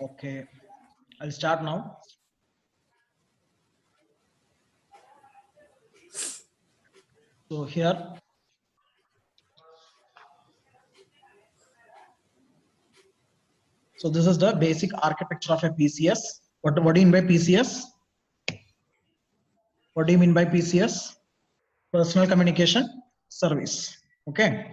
Okay, I'll start now. So here, so this is the basic architecture of a PCS. What do you mean by PCS? What do you mean by PCS? Personal communication service. Okay,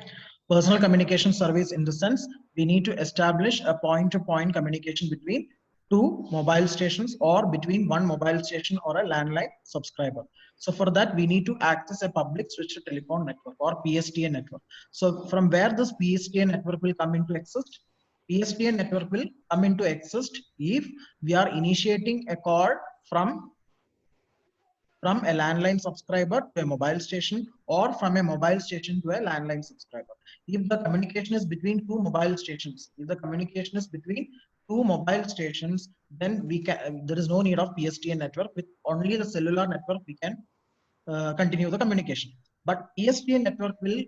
personal communication service in the sense we need to establish a point-to-point communication between two mobile stations or between one mobile station or a landline subscriber. So for that we need to access a public switched telephone network or PSTN network. So from where this PSTN network will come into exist? PSTN network will come into exist if we are initiating a call from a landline subscriber to a mobile station or from a mobile station to a landline subscriber. If the communication is between two mobile stations, then there is no need of PSTN network. With only the cellular network, we can continue the communication. But PSTN network will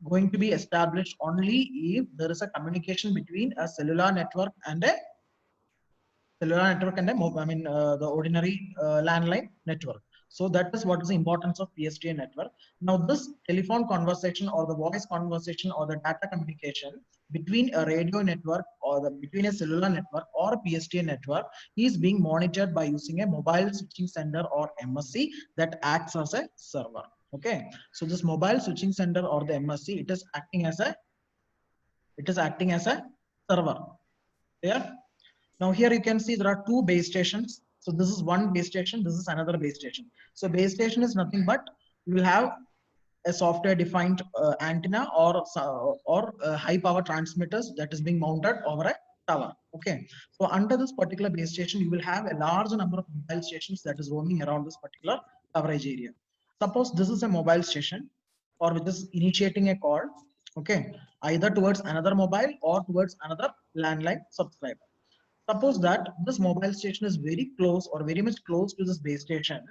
going to be established only if there is a communication between a cellular network and a the ordinary landline network. So that is what is the importance of PSTN network. Now this telephone conversation or the voice conversation or the data communication between a radio network or between a cellular network or a PSTN network is being monitored by using a mobile switching center or MSC that acts as a server. Okay, so this mobile switching center or the MSC, it is acting as a server. Yeah. Now here you can see there are two base stations. So this is one base station, this is another base station. So base station is nothing but you will have a software defined antenna or high power transmitters that is being mounted over a tower. Okay. So under this particular base station, you will have a large number of mobile stations that is roaming around this particular coverage area. Suppose this is a mobile station or which is initiating a call, okay, either towards another mobile or towards another landline subscriber. Suppose that this mobile station is very close or very much close to this base station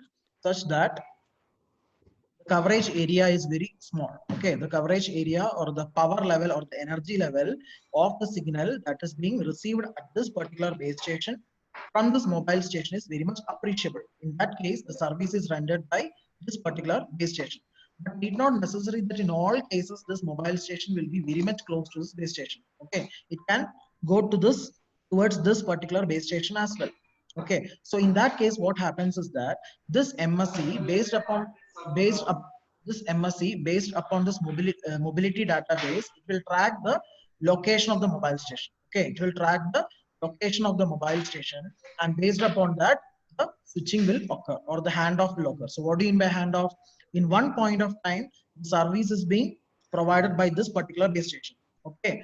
such that the coverage area is very small. Okay, the coverage area or the power level or the energy level of the signal that is being received at this particular base station from this mobile station is very much appreciable. In that case, the service is rendered by this particular base station. But it not necessary that in all cases this mobile station will be very much close to this base station. Okay, it can go to this towards this particular base station as well. Okay, so in that case, what happens is that this MSC based up this MSC based upon this mobility database, it will track the location of the mobile station. Okay, it will track the location of the mobile station, and based upon that, the switching will occur or the handoff will occur. So, what do you mean by handoff? In one point of time, the service is being provided by this particular base station. Okay,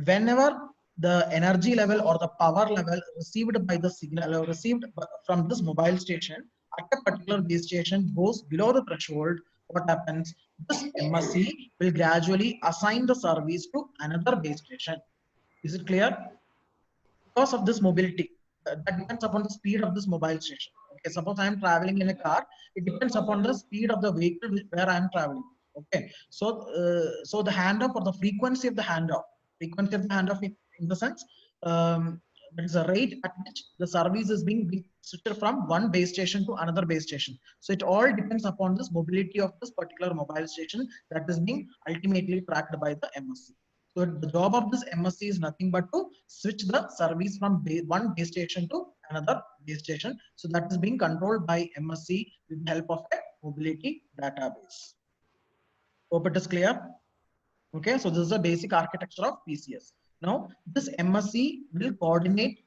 whenever the energy level or the power level received by the signal or received from this mobile station at a particular base station goes below the threshold, what happens? This MSC will gradually assign the service to another base station. Is it clear? Because of this mobility, that depends upon the speed of this mobile station. Okay, suppose I am traveling in a car, it depends upon the speed of the vehicle where I am traveling. Okay, so the handoff or the frequency of the handoff in the sense, there is a rate at which the service is being switched from one base station to another base station. So it all depends upon this mobility of this particular mobile station that is being ultimately tracked by the MSC. So the job of this MSC is nothing but to switch the service from one base station to another base station. So that is being controlled by MSC with the help of a mobility database. Hope it is clear. Okay, so this is the basic architecture of PCS. Now this MSC will coordinate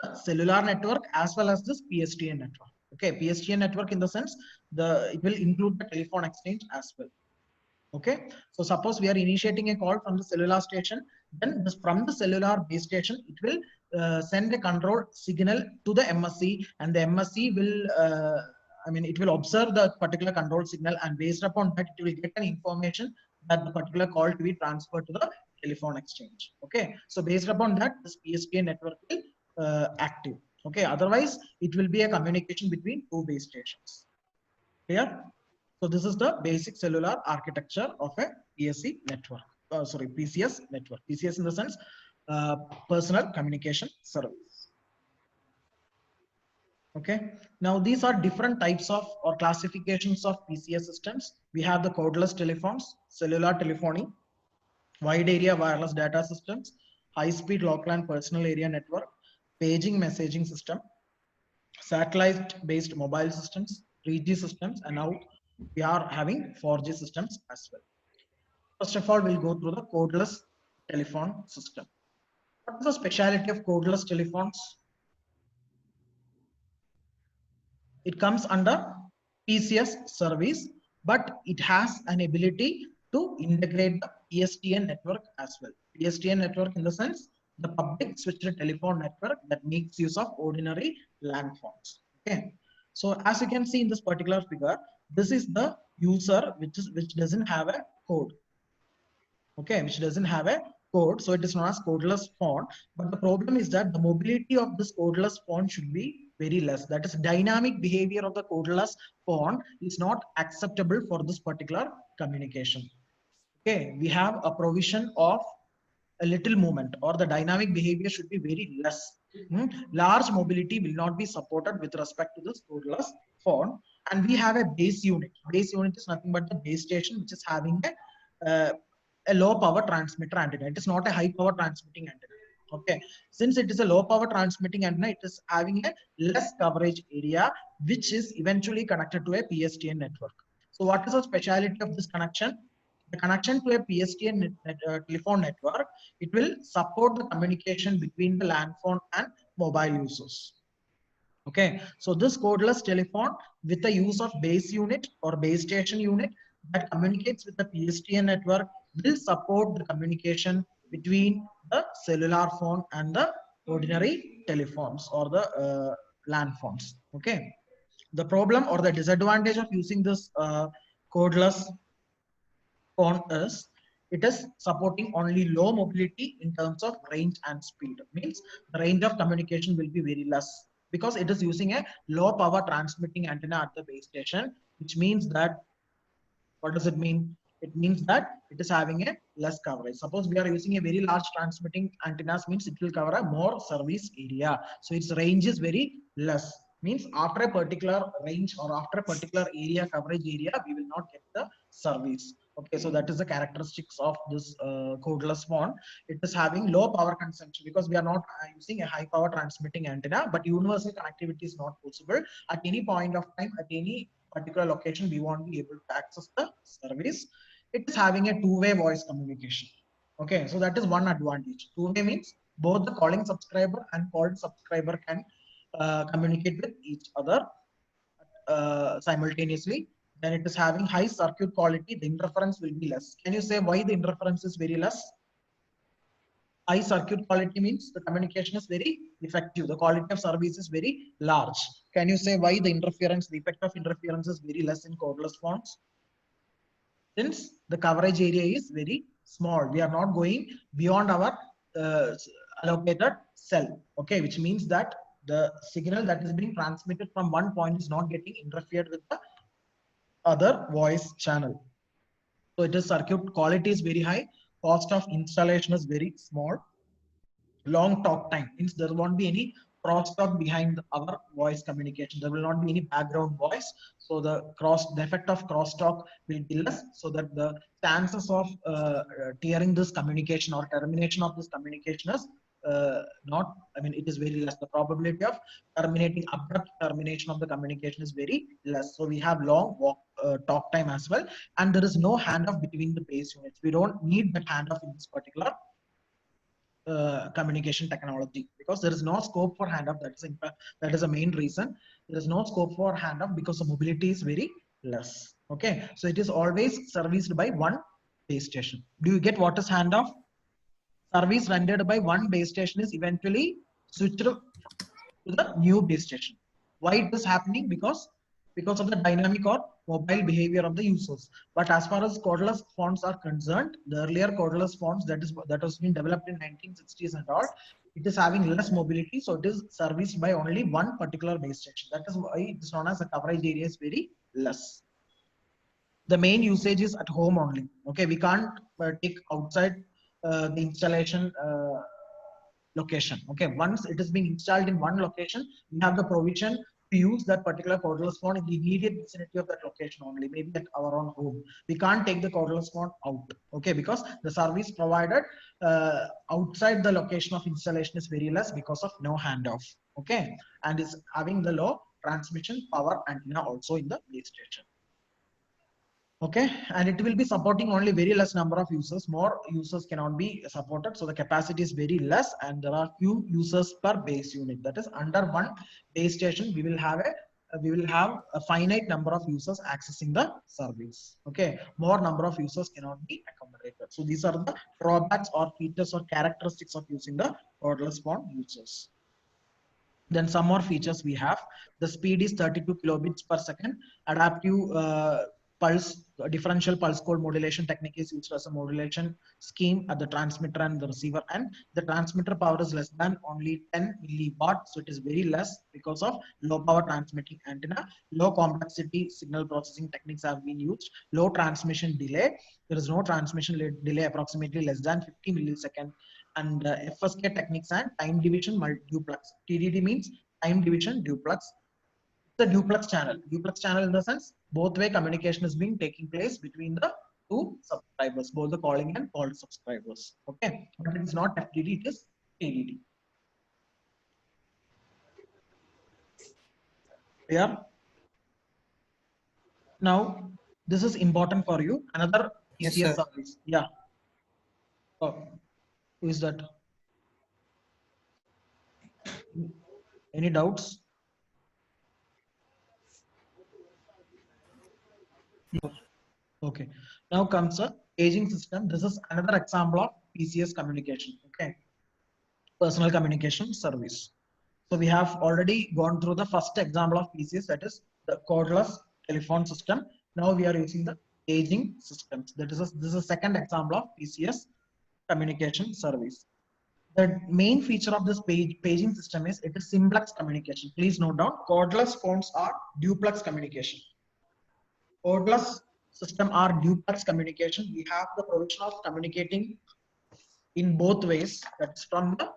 the cellular network as well as this PSTN network. Okay, PSTN network in the sense it will include the telephone exchange as well. Okay, so suppose we are initiating a call from the cellular station, then from the cellular base station, it will send a control signal to the MSC, and the MSC will, it will observe the particular control signal, and based upon that, it will get an information that the particular call to be transferred to the telephone exchange. Okay, so based upon that, this PSTN network will active. Okay, otherwise, it will be a communication between two base stations. Clear? So this is the basic cellular architecture of a PSC network. PCS network. PCS in the sense, personal communication service. Okay, now these are different types of or classifications of PCS systems. We have the codeless telephones, cellular telephony, wide area wireless data systems, high speed local and personal area network, paging messaging system, satellite based mobile systems, 3G systems, and now we are having 4G systems as well. First of all, we'll go through the codeless telephone system. What is the speciality of codeless telephones? It comes under PCS service, but it has an ability to integrate the PSTN network as well. PSTN network in the sense the public switched telephone network that makes use of ordinary land phones. Okay, so as you can see in this particular figure, this is the user which doesn't have a code. Okay, which doesn't have a code, so it is known as codeless phone. But the problem is that the mobility of this codeless phone should be very less. That is, dynamic behavior of the codeless phone is not acceptable for this particular communication. Okay, we have a provision of a little movement, or the dynamic behavior should be very less. Large mobility will not be supported with respect to this codeless phone. And we have a base unit. Base unit is nothing but the base station, which is having a low power transmitter antenna. It is not a high power transmitting antenna. Okay, since it is a low power transmitting antenna, it is having a less coverage area, which is eventually connected to a PSTN network. So what is the speciality of this connection? The connection to a PSTN telephone network, it will support the communication between the land phone and mobile users. Okay, so this codeless telephone with the use of base unit or base station unit that communicates with the PSTN network will support the communication between the cellular phone and the ordinary telephones or the land phones. Okay, the problem or the disadvantage of using this codeless phone is it is supporting only low mobility in terms of range and speed. Means the range of communication will be very less because it is using a low power transmitting antenna at the base station, which means that, what does it mean? It means that it is having a less coverage. Suppose we are using a very large transmitting antennas, means it will cover a more service area. So its range is very less. Means after a particular range or after a particular area coverage area, we will not get the service. Okay, so that is the characteristics of this codeless phone. It is having low power consumption because we are not using a high power transmitting antenna, but universal connectivity is not possible. At any point of time, at any particular location, we won't be able to access the service. It is having a two-way voice communication. Okay, so that is one advantage. Two-way means both the calling subscriber and called subscriber can communicate with each other simultaneously. Then it is having high circuit quality. The interference will be less. Can you say why the interference is very less? High circuit quality means the communication is very effective. The quality of service is very large. Can you say why the interference, the effect of interference is very less in codeless phones? Since the coverage area is very small, we are not going beyond our allocated cell. Okay, which means that the signal that is being transmitted from one point is not getting interfered with the other voice channel. So it is circuit quality is very high, cost of installation is very small, long talk time means there won't be any crosstalk behind our voice communication. There will not be any background voice, so the effect of crosstalk will be less, so that the chances of tearing this communication or termination of this communication is not, I mean, it is very less. The probability of terminating, abrupt termination of the communication is very less. So we have long talk time as well, and there is no handoff between the base units. We don't need that handoff in this particular communication technology because there is no scope for handoff. That is in fact, that is the main reason. There is no scope for handoff because the mobility is very less. Okay, so it is always serviced by one base station. Do you get what is handoff? Service rendered by one base station is eventually switched to the new base station. Why it is happening? Because of the dynamic or mobile behavior of the users. But as far as cordless phones are concerned, the earlier cordless phones that was been developed in 1960s and all, it is having less mobility, so it is serviced by only one particular base station. That is why it is known as the coverage area is very less. The main usage is at home only. Okay, we can't take outside the installation location. Okay, once it is being installed in one location, we have the provision to use that particular cordless phone in the immediate vicinity of that location only, maybe at our own home. We can't take the cordless phone out, okay, because the service provided outside the location of installation is very less because of no handoff, okay, and is having the low transmission power antenna also in the base station. Okay, and it will be supporting only very less number of users. More users cannot be supported, so the capacity is very less, and there are few users per base unit. That is, under one base station, we will have a finite number of users accessing the service. Okay, more number of users cannot be accommodated. So these are the drawbacks or features or characteristics of using the cordless phone users. Then some more features we have. The speed is 32 kilobits per second. Adaptive pulse, differential pulse code modulation technique is used as a modulation scheme at the transmitter and the receiver end. The transmitter power is less than only 10 milliwatt, so it is very less because of low power transmitting antenna. Low complexity signal processing techniques have been used. Low transmission delay. There is no transmission delay, approximately less than 50 millisecond. And FSK techniques and time division duplex. TDD means time division duplex. The duplex channel. Duplex channel in the sense both way communication is being taking place between the two subscribers, both the calling and called subscribers. Okay, but it is not FDD, it is TDD. Yeah. Now this is important for you. Another PCS Yes, service. Yeah. Oh, who is that? Any doubts? No. Okay. Now comes a paging system. This is another example of PCS communication. Okay. Personal communication service. So we have already gone through the first example of PCS, that is the cordless telephone system. Now we are using the paging systems. This is a second example of PCS communication service. The main feature of this paging system is it is simplex communication. Please note down, cordless phones are duplex communication. Cordless system are duplex communication. We have the provision of communicating in both ways. That's from the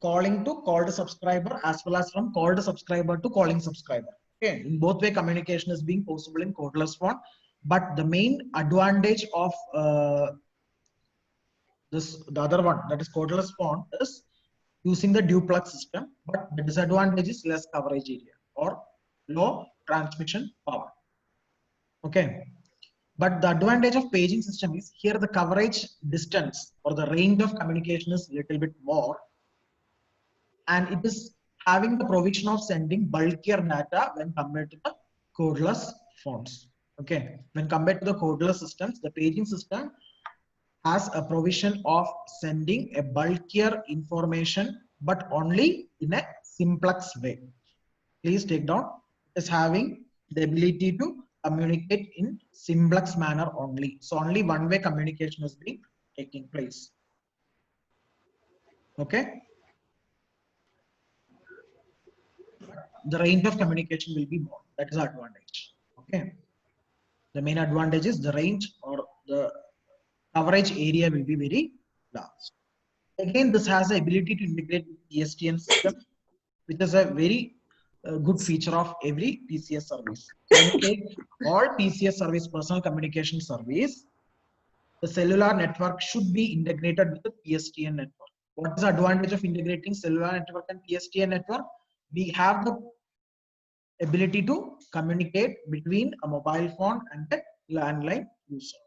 calling to called subscriber as well as from called subscriber to calling subscriber. Okay, in both way communication is being possible in cordless phone, but the main advantage of the other one, that is cordless phone, is using the duplex system, but the disadvantage is less coverage area or low transmission power. Okay, but the advantage of paging system is here the coverage distance or the range of communication is little bit more, and it is having the provision of sending bulkier data when compared to the codeless phones. Okay, when compared to the codeless systems, the paging system has a provision of sending a bulkier information, but only in a simplex way. Please take down, it is having the ability to communicate in simplex manner only. So only one way communication is being taking place. Okay. The range of communication will be more. That is the advantage. Okay. The main advantage is the range or the coverage area will be very large. Again, this has the ability to integrate with PSTN system, which is a very good feature of every PCS service. When you take all PCS service, personal communication service, the cellular network should be integrated with the PSTN network. What is the advantage of integrating cellular network and PSTN network? We have the ability to communicate between a mobile phone and a landline user.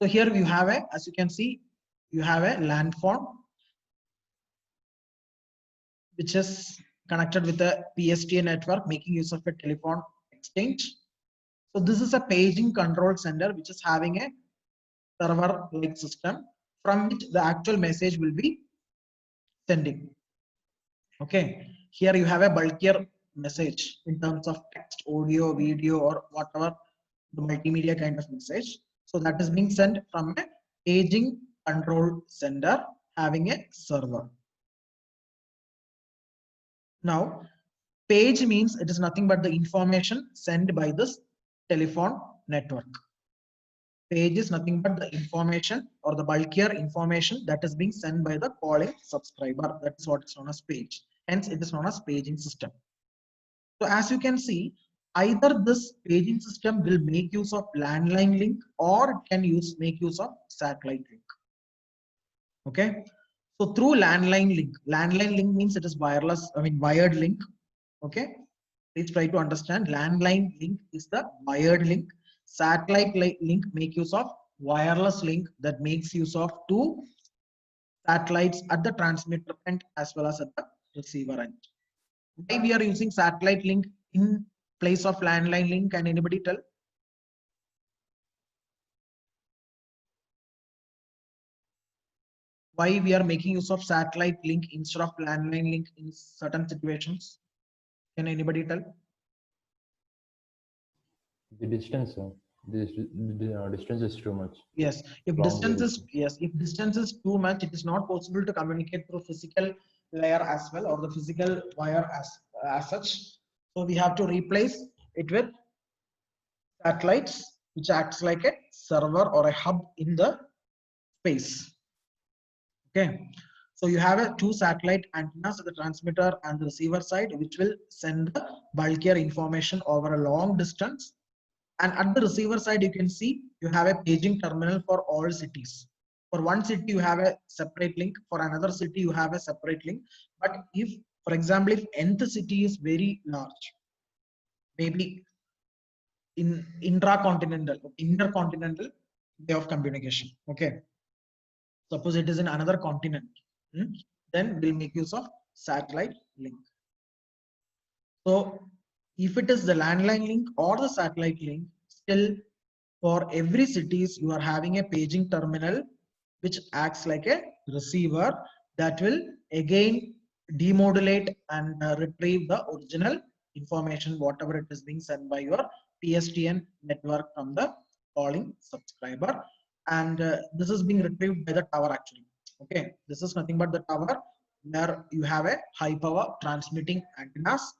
So here you have a, as you can see, you have a land phone which is connected with a PSTN network, making use of a telephone exchange. So this is a paging control center which is having a server-like system from which the actual message will be sending. Okay, here you have a bulkier message in terms of text, audio, video, or whatever the multimedia kind of message. So that is being sent from a paging control center having a server. Now, page means it is nothing but the information sent by this telephone network. page is nothing but the information or the bulkier information that is being sent by the calling subscriber. That is what is known as page. Hence, it is known as paging system. So as you can see, either this paging system will make use of landline link or it can make use of satellite link. Okay. So through landline link means it is wireless, wired link. Okay. Please try to understand landline link is the wired link. Satellite link make use of wireless link that makes use of two satellites at the transmitter end as well as at the receiver end. Why we are using satellite link in place of landline link? Can anybody tell? Why we are making use of satellite link instead of landline link in certain situations? Can anybody tell? The distance, sir. The distance is too much. Yes, if distance is too much, it is not possible to communicate through physical layer as well or the physical wire as such. So we have to replace it with satellites, which acts like a server or a hub in the space. Okay, so you have two satellite antennas at the transmitter and the receiver side, which will send the bulkier information over a long distance. And at the receiver side, you can see you have a paging terminal for all cities. For one city, you have a separate link. For another city, you have a separate link. But if, for example, if nth city is very large, maybe in intercontinental way of communication. Okay. Suppose it is in another continent, then we'll make use of satellite link. So if it is the landline link or the satellite link, still for every cities you are having a paging terminal which acts like a receiver that will again demodulate and retrieve the original information, whatever it is being sent by your PSTN network from the calling subscriber. And this is being retrieved by the tower actually. Okay, this is nothing but the tower where you have a high power transmitting antennas.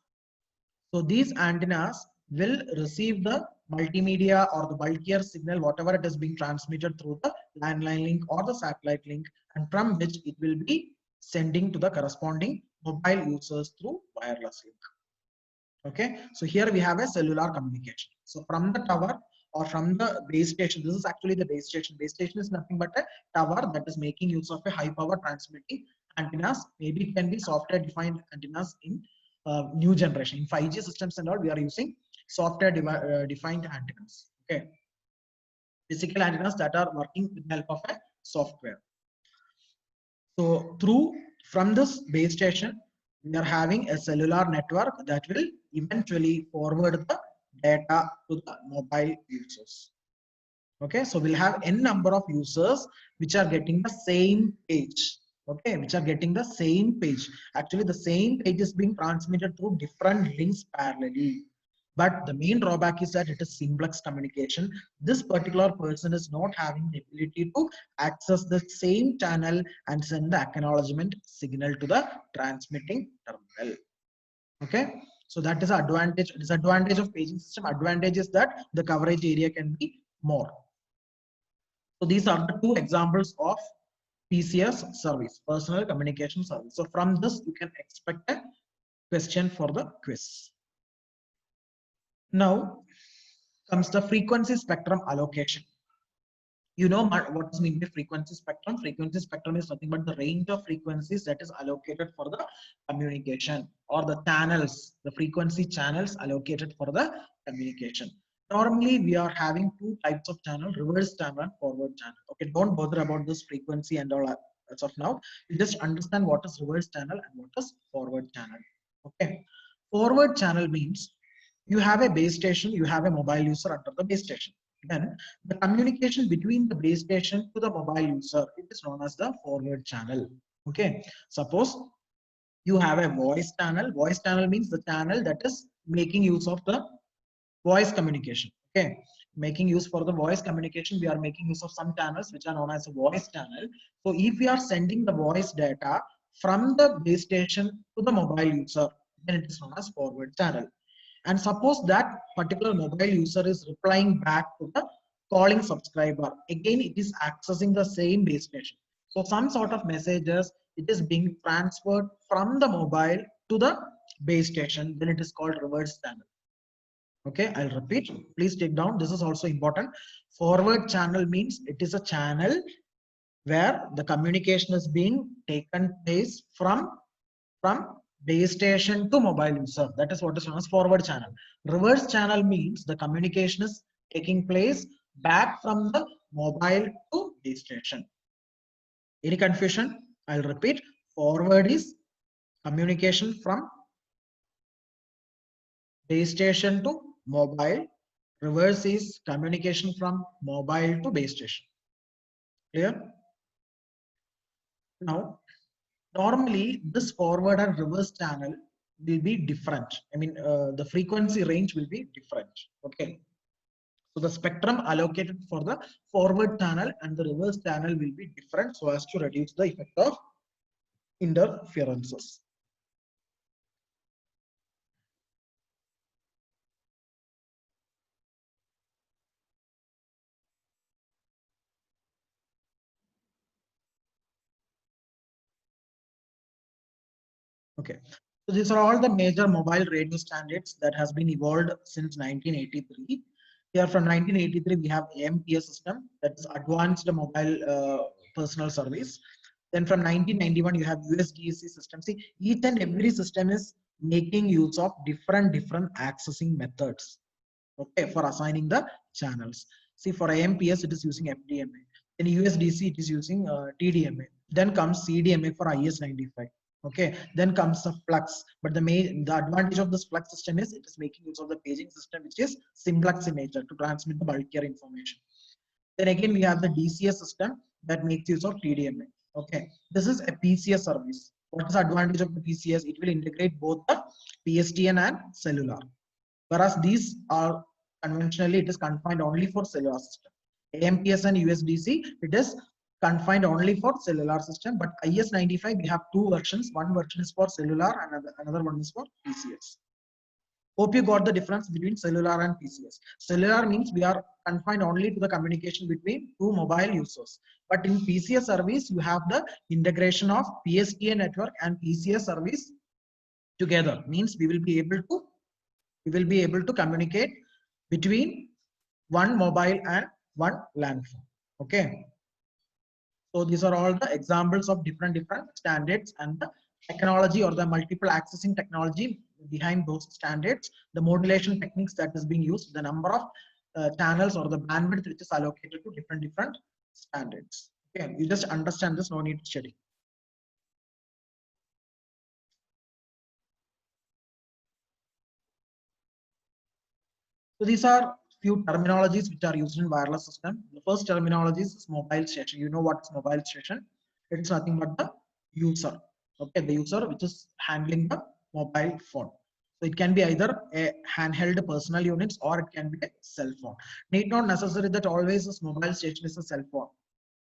So these antennas will receive the multimedia or the bulkier signal, whatever it is being transmitted through the landline link or the satellite link, and from which it will be sending to the corresponding mobile users through wireless link. Okay, so here we have a cellular communication. So from the tower or from the base station, this is actually the base station. Base station is nothing but a tower that is making use of a high power transmitting antennas. Maybe it can be software defined antennas in new generation. In 5G systems and all, we are using software defined antennas. Okay, physical antennas that are working with the help of a software. So from this base station, we are having a cellular network that will eventually forward the data to the mobile users. Okay, so we'll have n number of users which are getting the same page. Okay, which are getting the same page. Actually, the same page is being transmitted through different links parallelly. But the main drawback is that it is simplex communication. This particular person is not having the ability to access the same channel and send the acknowledgement signal to the transmitting terminal. Okay, so that is an advantage. Disadvantage of paging system. Advantage is that the coverage area can be more. So these are the two examples of PCS service, personal communication service. So from this, you can expect a question for the quiz. Now comes the frequency spectrum allocation. You know what is meant by frequency spectrum? Frequency spectrum is nothing but the range of frequencies that is allocated for the communication, or the channels, the frequency channels allocated for the communication. Normally, we are having two types of channel, reverse channel and forward channel. Okay, don't bother about this frequency and all as of now. You just understand what is reverse channel and what is forward channel. Okay, forward channel means you have a base station, you have a mobile user under the base station. Then the communication between the base station to the mobile user, it is known as the forward channel. Okay, suppose you have a voice channel. Voice channel means the channel that is making use of the voice communication. Okay, making use for the voice communication, we are making use of some channels which are known as a voice channel. So if we are sending the voice data from the base station to the mobile user, then it is known as forward channel. And suppose that particular mobile user is replying back to the calling subscriber. Again, it is accessing the same base station. So some sort of messages, it is being transferred from the mobile to the base station. Then it is called reverse channel. Okay, I'll repeat. Please take down. This is also important. Forward channel means it is a channel where the communication is being taken place from base station to mobile user. That is what is known as forward channel. Reverse channel means the communication is taking place back from the mobile to base station. Any confusion? I'll repeat. Forward is communication from base station to mobile. Reverse is communication from mobile to base station. Clear? Now, normally this forward and reverse channel will be different. I mean, the frequency range will be different. Okay. So the spectrum allocated for the forward channel and the reverse channel will be different so as to reduce the effect of interferences. Okay. So these are all the major mobile radio standards that has been evolved since 1983. Here from 1983, we have AMPS system, that is Advanced Mobile Personal Service. Then from 1991, you have USDC system. See, each and every system is making use of different accessing methods. Okay, for assigning the channels. See, for AMPS, it is using FDMA. In USDC, it is using TDMA. Then comes CDMA for IS-95. Okay, then comes the flux. But the advantage of this flux system is it is making use of the paging system, which is simplex in nature to transmit the bulkier information. Then again, we have the DCS system that makes use of TDMA. Okay, this is a PCS service. What is the advantage of the PCS? It will integrate both the PSTN and cellular. Whereas these are conventionally, it is confined only for cellular system. AMPS and USDC, it is confined only for cellular system, but IS-95, we have two versions. One version is for cellular and another one is for PCS. Hope you got the difference between cellular and PCS. Cellular means we are confined only to the communication between two mobile users. But in PCS service, you have the integration of PSTN network and PCS service together. Means we will be able to communicate between one mobile and one LAN phone. Okay. So these are all the examples of different standards and the technology or the multiple accessing technology behind those standards, the modulation techniques that is being used, the number of channels or the bandwidth which is allocated to different standards. Okay, you just understand this, no need to study. So these are few terminologies which are used in wireless system. The first terminology is mobile station. You know what's mobile station? It's nothing but the user. Okay, the user which is handling the mobile phone. So it can be either a handheld personal units or it can be a cell phone. Need not necessary that always this mobile station is a cell phone,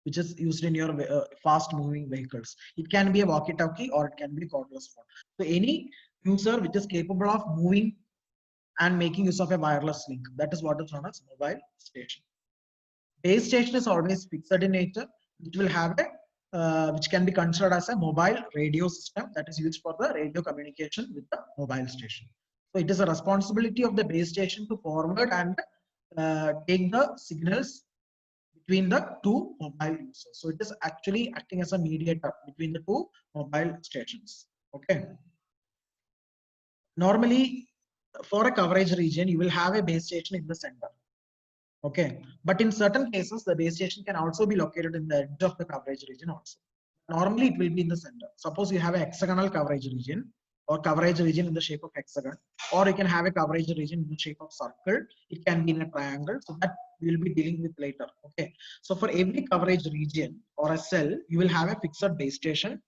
which is used in your fast moving vehicles. It can be a walkie-talkie or it can be a cordless phone. So any user which is capable of moving and making use of a wireless link, that is what is known as mobile station. Base station is always fixed in nature, which will have a which can be considered as a mobile radio system that is used for the radio communication with the mobile station. So it is a responsibility of the base station to forward and take the signals between the two mobile users. So it is actually acting as a mediator between the two mobile stations. Okay. Normally, for a coverage region, you will have a base station in the center. Okay, but in certain cases, the base station can also be located in the edge of the coverage region also. Normally, it will be in the center. Suppose you have a hexagonal coverage region or coverage region in the shape of hexagon, or you can have a coverage region in the shape of circle. It can be in a triangle. So that we will be dealing with later. Okay, so for every coverage region or a cell, you will have a fixed base station,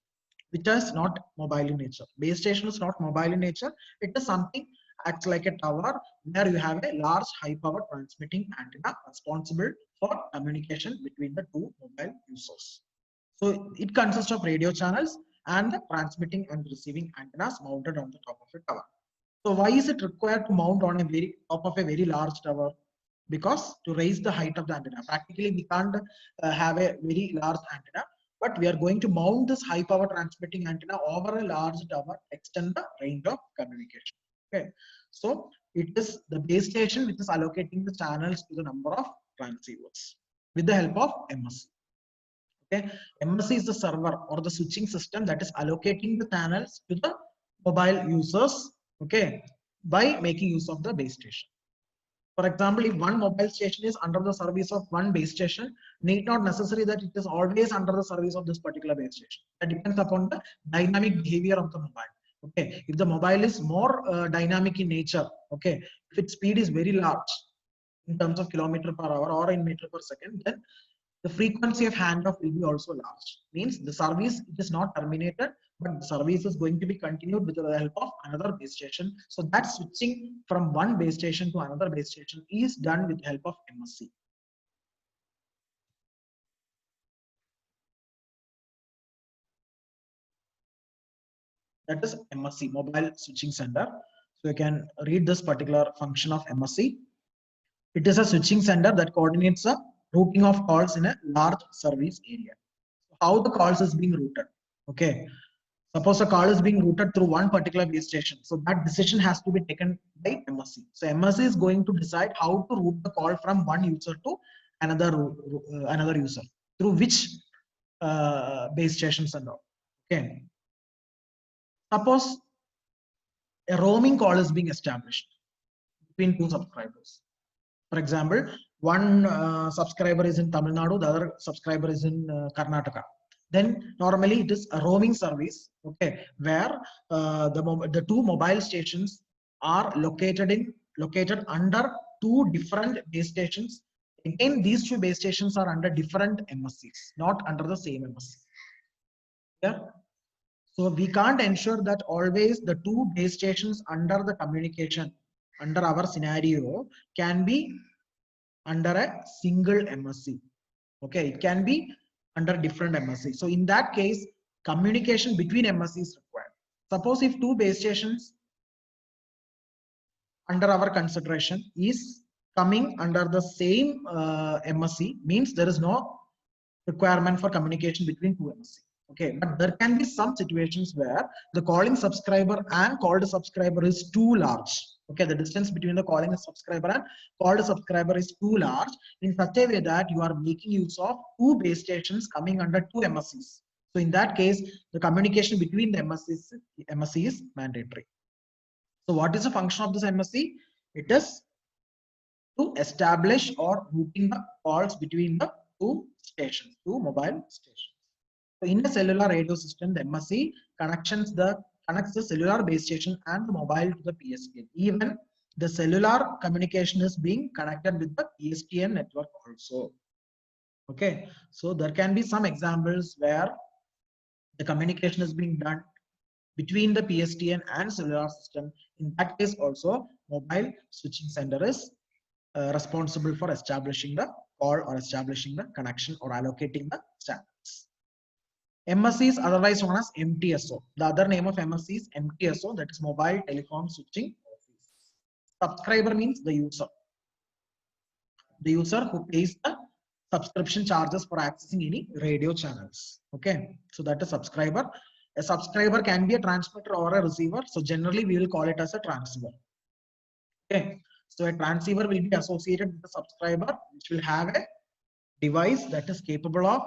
which is not mobile in nature. Base station is not mobile in nature. It is something acts like a tower where you have a large high power transmitting antenna responsible for communication between the two mobile users. So it consists of radio channels and the transmitting and receiving antennas mounted on the top of a tower. So why is it required to mount on a top of a very large tower? because to raise the height of the antenna. Practically, we can't have a very large antenna, but we are going to mount this high power transmitting antenna over a large tower, extend the range of communication. Okay, so it is the base station which is allocating the channels to the number of transceivers with the help of MSC. Okay, MSC is the server or the switching system that is allocating the channels to the mobile users. Okay, by making use of the base station. For example, if one mobile station is under the service of one base station, need not necessary that it is always under the service of this particular base station. That depends upon the dynamic behavior of the mobile. Okay, if the mobile is more dynamic in nature, okay, if its speed is very large in terms of kilometer per hour or in meter per second, then the frequency of handoff will be also large. Means the service is not terminated, but the service is going to be continued with the help of another base station. So that switching from one base station to another base station is done with the help of MSC. That is MSC, Mobile Switching Center. So you can read this particular function of MSC. It is a switching center that coordinates the routing of calls in a large service area. How the calls is being routed? Okay, suppose a call is being routed through one particular base station, so that decision has to be taken by MSC. So MSC is going to decide how to route the call from one user to another user through which base stations and all. Okay, suppose a roaming call is being established between two subscribers. For example, one subscriber is in Tamil Nadu, the other subscriber is in Karnataka. Then normally it is a roaming service, okay, where the two mobile stations are located under two different base stations. Again, these two base stations are under different MSCs, not under the same MSC. Yeah. So we can't ensure that always the two base stations under the communication, under our scenario, can be under a single MSC. Okay, it can be under different MSC. So in that case, communication between MSC is required. Suppose if two base stations under our consideration is coming under the same MSC, means there is no requirement for communication between two MSC. Okay, but there can be some situations where the calling subscriber and called subscriber is too large. Okay, the distance between the calling subscriber and called subscriber is too large in such a way that you are making use of two base stations coming under two MSCs. So in that case, the communication between the MSC is mandatory. So what is the function of this MSC? It is to establish or routing the calls between the two stations, two mobile stations. So in a cellular radio system, the MSC connects the cellular base station and the mobile to the PSTN. Even the cellular communication is being connected with the PSTN network also. Okay, so there can be some examples where the communication is being done between the PSTN and cellular system. In that case also, mobile switching center is responsible for establishing the call or establishing the connection or allocating the channels. MSC is otherwise known as MTSO. The other name of MSC is MTSO, that is Mobile Telecom Switching Office. Subscriber means the user. The user who pays the subscription charges for accessing any radio channels. Okay, so that is subscriber. A subscriber can be a transmitter or a receiver. So generally we will call it as a transceiver. Okay, so a transceiver will be associated with the subscriber, which will have a device that is capable of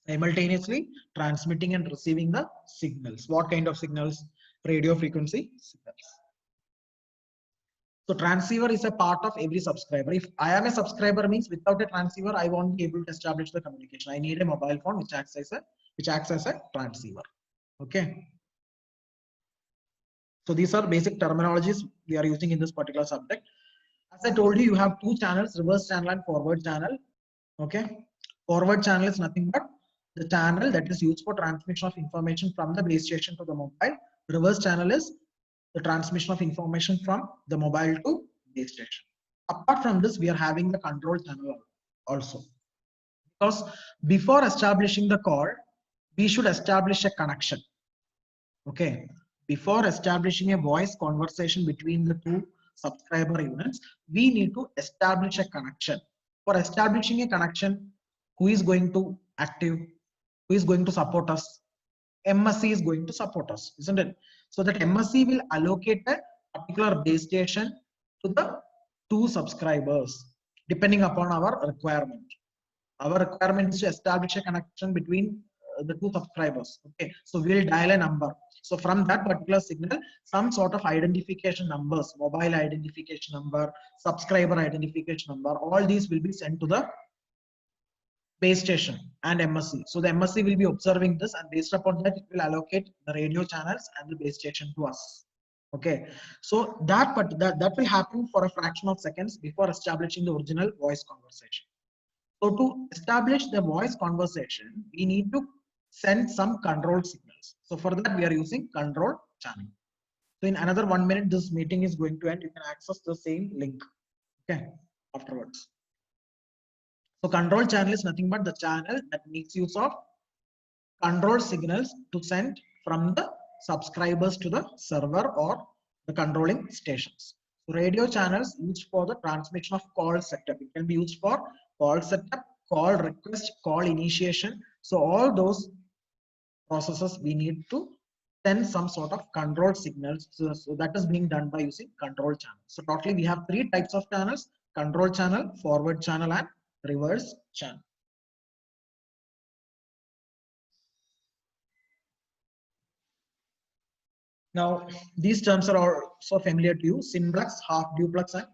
simultaneously transmitting and receiving the signals. What kind of signals? Radio frequency signals. So transceiver is a part of every subscriber. If I am a subscriber, means without a transceiver, I won't be able to establish the communication. I need a mobile phone which acts as a transceiver. Okay. So these are basic terminologies we are using in this particular subject. As I told you, you have two channels, reverse channel and forward channel. Okay. Forward channel is nothing but the channel that is used for transmission of information from the base station to the mobile. Reverse channel is the transmission of information from the mobile to base station. Apart from this, we are having the control channel also. Because before establishing the call, we should establish a connection. Okay. Before establishing a voice conversation between the two subscriber units, we need to establish a connection. For establishing a connection, who is going to active? Who is going to support us? MSC is going to support us, isn't it? So that MSC will allocate a particular base station to the two subscribers depending upon our requirement. Our requirement is to establish a connection between the two subscribers. Okay, so we'll dial a number. So from that particular signal, some sort of identification numbers, mobile identification number, subscriber identification number, all these will be sent to the base station and MSC. So the MSC will be observing this, and based upon that, it will allocate the radio channels and the base station to us. Okay, so that will happen for a fraction of seconds before establishing the original voice conversation. So to establish the voice conversation, we need to send some control signals. So for that, we are using control channel. So in another 1 minute, this meeting is going to end. You can access the same link, okay, afterwards. So control channel is nothing but the channel that makes use of control signals to send from the subscribers to the server or the controlling stations. So radio channels used for the transmission of call setup. It can be used for call setup, call request, call initiation. So all those processes we need to send some sort of control signals. So that is being done by using control channel. So totally we have 3 types of channels: control channel, forward channel, and reverse channel. Now, these terms are also familiar to you: simplex, half duplex, and